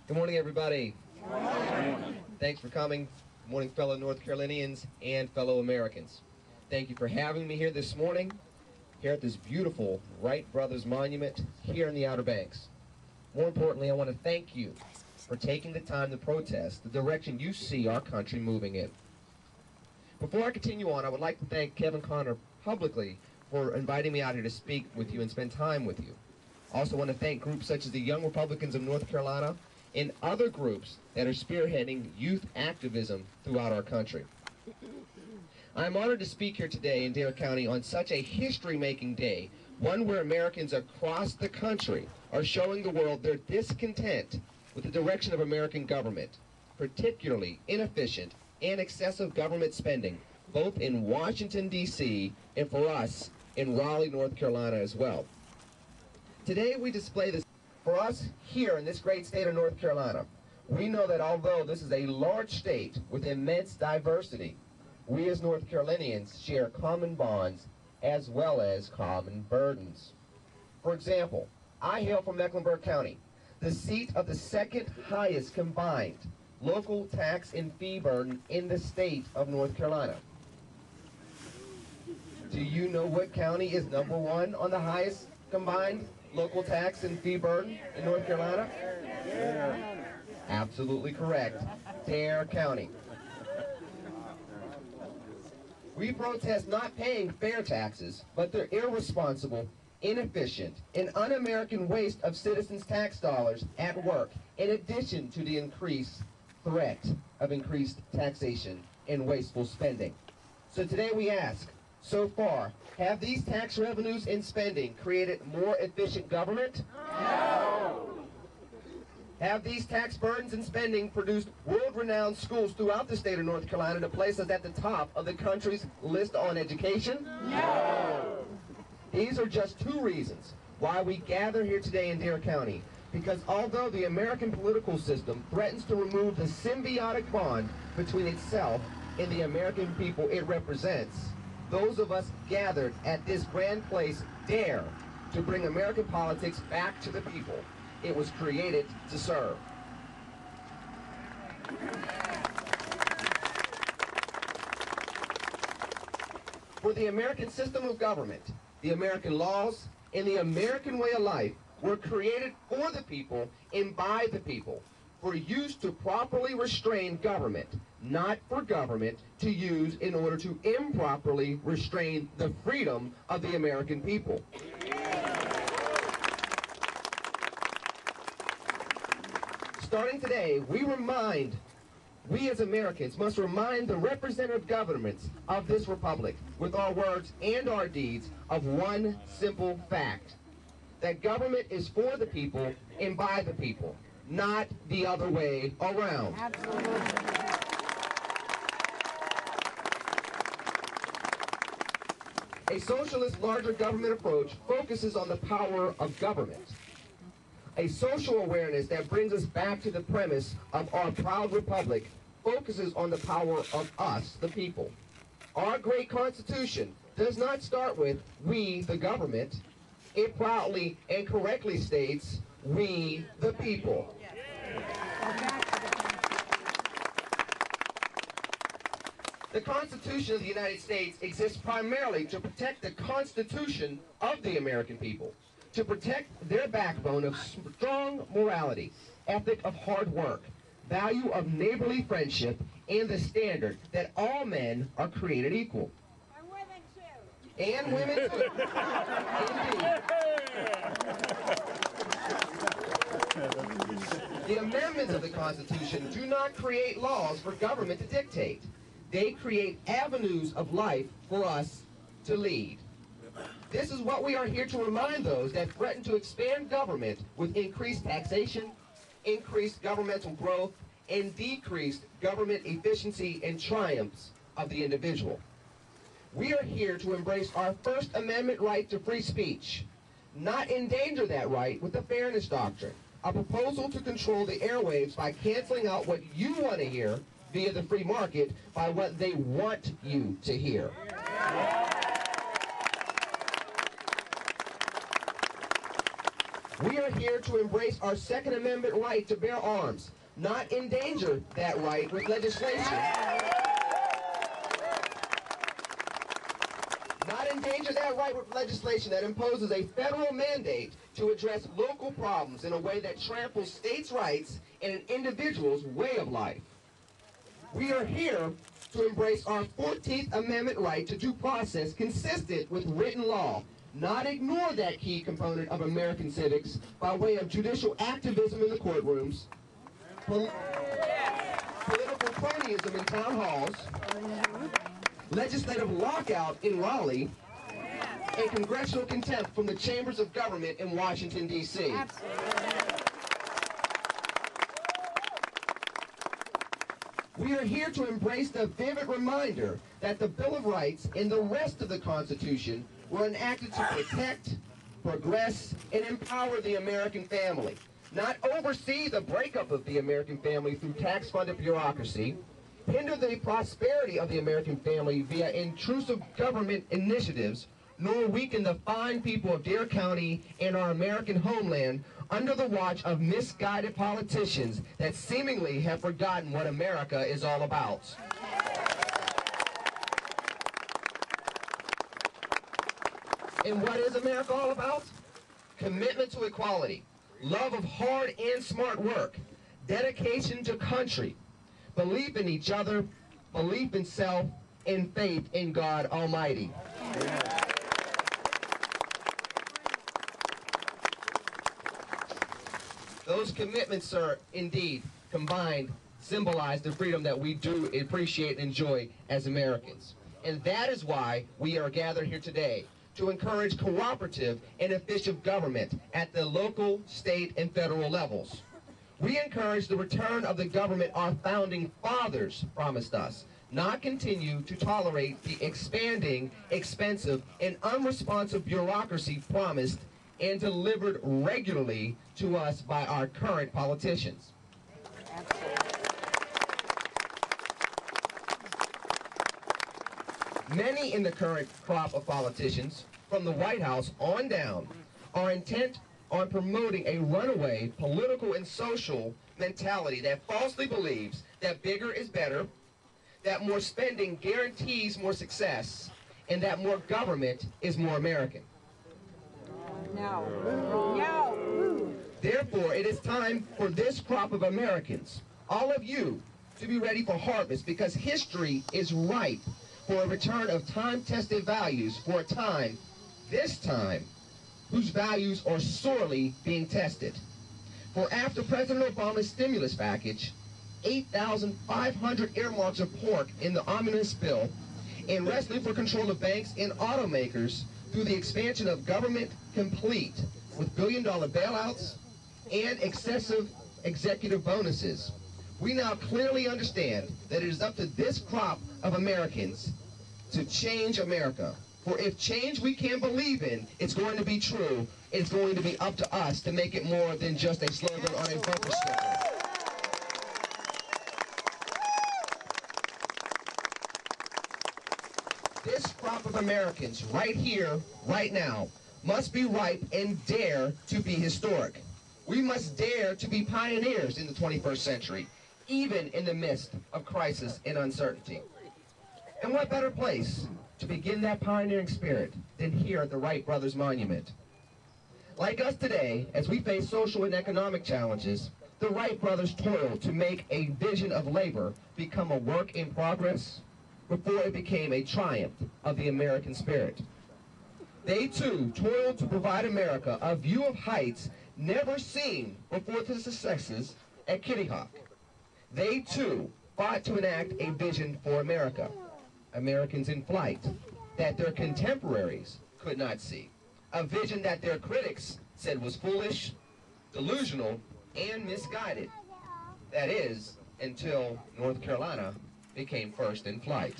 Good morning, everybody. Good morning. Thanks for coming. Good morning, fellow North Carolinians and fellow Americans. Thank you for having me here this morning, here at this beautiful Wright Brothers Monument here in the Outer Banks. More importantly, I want to thank you for taking the time to protest the direction you see our country moving in. Before I continue on, I would like to thank Kevin Connor publicly for inviting me out here to speak with you and spend time with you. I also want to thank groups such as the Young Republicans of North Carolina and other groups that are spearheading youth activism throughout our country. I am honored to speak here today in Dare County on such a history-making day, one where Americans across the country are showing the world their discontent with the direction of American government, particularly inefficient and excessive government spending, both in Washington, D.C., and for us in Raleigh, North Carolina as well. Today we display this. For us here in this great state of North Carolina, we know that although this is a large state with immense diversity, we as North Carolinians share common bonds as well as common burdens. For example, I hail from Mecklenburg County, the seat of the second highest combined local tax and fee burden in the state of North Carolina. Do you know what county is #1 on the highest combined local tax and fee burden in North Carolina? Dare. Absolutely correct. Dare County. We protest not paying fair taxes, but their irresponsible, inefficient, and un-American waste of citizens' tax dollars at work, in addition to the increased threat of increased taxation and wasteful spending. So today we ask, so far, have these tax revenues and spending created more efficient government? No! Have these tax burdens and spending produced world-renowned schools throughout the state of North Carolina to place us at the top of the country's list on education? No! These are just two reasons why we gather here today in Dare County. Because although the American political system threatens to remove the symbiotic bond between itself and the American people it represents, those of us gathered at this grand place dare to bring American politics back to the people it was created to serve. For the American system of government, the American laws, and the American way of life were created for the people and by the people, for use to properly restrain government, not for government to use in order to improperly restrain the freedom of the American people. Starting today, we as Americans must remind the representative governments of this republic with our words and our deeds of one simple fact, that government is for the people and by the people, not the other way around. Absolutely. A socialist larger government approach focuses on the power of government. A social awareness that brings us back to the premise of our proud republic focuses on the power of us, the people. Our great Constitution does not start with we, the government. It proudly and correctly states, we, the people. The Constitution of the United States exists primarily to protect the Constitution of the American people, to protect their backbone of strong morality, ethic of hard work, value of neighborly friendship, and the standard that all men are created equal. And women too. And women too. Indeed. The amendments of the Constitution do not create laws for government to dictate. They create avenues of life for us to lead. This is what we are here to remind those that threaten to expand government with increased taxation, increased governmental growth, and decreased government efficiency and triumphs of the individual. We are here to embrace our First Amendment right to free speech, not endanger that right with the Fairness Doctrine, a proposal to control the airwaves by canceling out what you want to hear via the free market by what they want you to hear. We are here to embrace our Second Amendment right to bear arms, not endanger that right with legislation. Not endanger that right with legislation that imposes a federal mandate to address local problems in a way that tramples states' rights and an individual's way of life. We are here to embrace our 14th Amendment right to due process consistent with written law, not ignore that key component of American civics by way of judicial activism in the courtrooms, political cronyism in town halls, legislative lockout in Raleigh, and congressional contempt from the chambers of government in Washington, D.C. We are here to embrace the vivid reminder that the Bill of Rights and the rest of the Constitution were enacted to protect, progress, and empower the American family, not oversee the breakup of the American family through tax-funded bureaucracy, hinder the prosperity of the American family via intrusive government initiatives, nor weaken the fine people of Dare County and our American homeland under the watch of misguided politicians that seemingly have forgotten what America is all about. And what is America all about? Commitment to equality, love of hard and smart work, dedication to country, belief in each other, belief in self, and faith in God Almighty. Those commitments, sir, indeed, combined, symbolize the freedom that we do appreciate and enjoy as Americans. And that is why we are gathered here today, to encourage cooperative and efficient government at the local, state, and federal levels. We encourage the return of the government our founding fathers promised us, not continue to tolerate the expanding, expensive, and unresponsive bureaucracy promised and delivered regularly to us by our current politicians. Many in the current crop of politicians, from the White House on down, are intent on promoting a runaway political and social mentality that falsely believes that bigger is better, that more spending guarantees more success, and that more government is more American. No. No. Therefore, it is time for this crop of Americans, all of you, to be ready for harvest, because history is ripe for a return of time-tested values for a time, this time, whose values are sorely being tested. For after President Obama's stimulus package, 8,500 earmarks of pork in the omnibus bill, and wrestling for control of banks and automakers through the expansion of government complete with billion-dollar bailouts and excessive executive bonuses, we now clearly understand that it is up to this crop of Americans to change America. For if change we can believe in, it's going to be true. It's going to be up to us to make it more than just a slogan on a bumper sticker. This crop of Americans, right here, right now, must be ripe and dare to be historic. We must dare to be pioneers in the 21st century, even in the midst of crisis and uncertainty. And what better place to begin that pioneering spirit than here at the Wright Brothers Monument? Like us today, as we face social and economic challenges, the Wright brothers toiled to make a vision of labor become a work in progress before it became a triumph of the American spirit. They too toiled to provide America a view of heights never seen before the successes at Kitty Hawk. They too fought to enact a vision for America, Americans in flight, that their contemporaries could not see. A vision that their critics said was foolish, delusional, and misguided. That is, until North Carolina became first in flight.